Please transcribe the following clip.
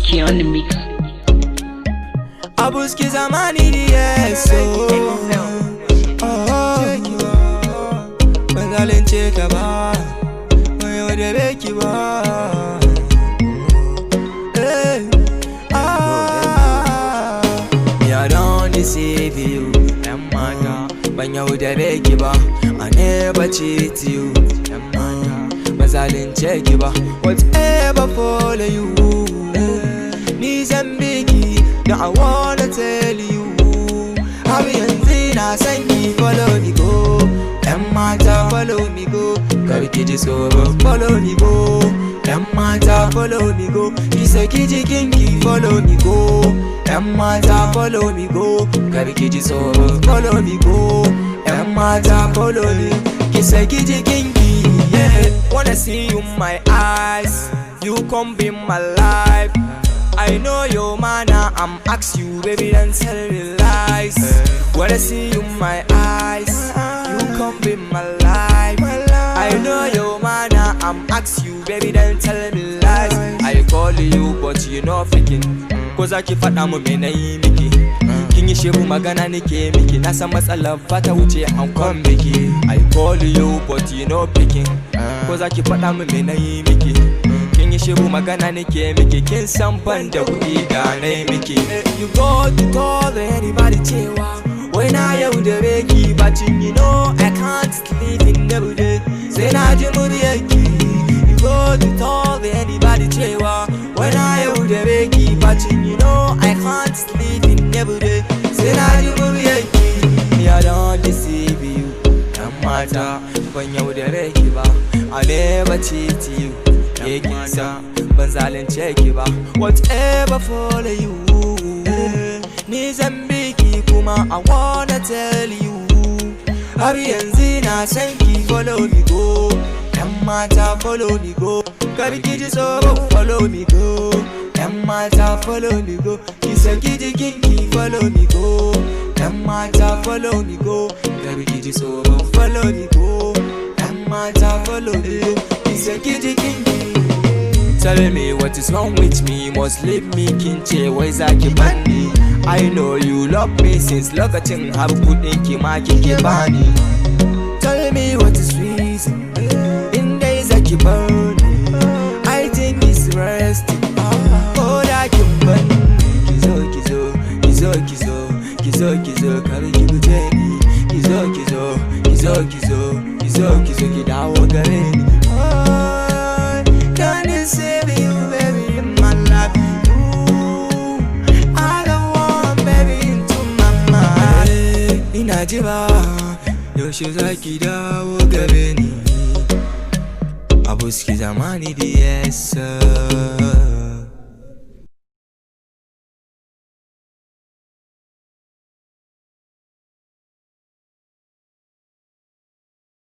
AK on the mix. Abuski zamani DSO. Bazalin cheka ba, mayo de beki ba. Me I don't deceive you, mata. Banyo de beki ba, I never cheat you, mata. Bazalin cheki ba, whatever follow you. Knees and biggie, that I wanna tell you. Happy and Zina, send me, follow me go. Mata, follow me go. Kariki just over, follow me go. Mata, follow me go. Kiseki kinky, follow me go. Mata, follow me go. Kariki just over, follow me go. Mata, follow me. Kiseki kinky, yeah. Wanna see you in my eyes. You come be my life. I know your manner, I'm ask you, baby, don't tell me lies. When I see you in my eyes, you come be my life. I know your manner, I'm ask you, baby, don't tell me lies. I call you, but you not faking. Cause I keep fat, I'm a man, Mickey. King is Shebu Magana, Niki, Mickey. Nasa masala, fata uche, I'm come Mickey. I call you, but you not picking. Cause I keep fat, I'm a man, Mickey. Shebu magana nake miki kin san ban da kuɗi ga nai miki. You go to call anybody cewa wai na yaudare ki, but you know I can't sleep in the day sai na ji muryarki. You go to call anybody cewa wai na yaudare ki, but you know I can't sleep in the day sai na ji muryarki. Me I don't deceive you, mata ban yaudare ki ba, I never cheat you. Ban zalunce ki ba, whatever follow you. Ni zan biki kuma I wanna tell you. Har yanzu na san ki, follow me go. Mata, follow me go. Karki ji tsoro, follow me go. Mata, follow me go. Ki saki jikinki, follow me go. Mata, follow me go. Karki ji tsoro, follow me go. Mata, follow me go. Ki saki jikinki. Tell me what is wrong with me, you must leave me kince wai zaki bani. I know you love me since lokacin har kudin ki ma kike bani. Tell me what is reason, in dai zaki bani. I think it's resting, ko da kin bani. Kizo kar ki guje ni. Kizo ki dawo gare ni. Save you, baby, in my life. Ooh, I don't want, baby, into my mind. Ina jiba, yaushe zaki dawo gare ni. Abuski zamani DSO.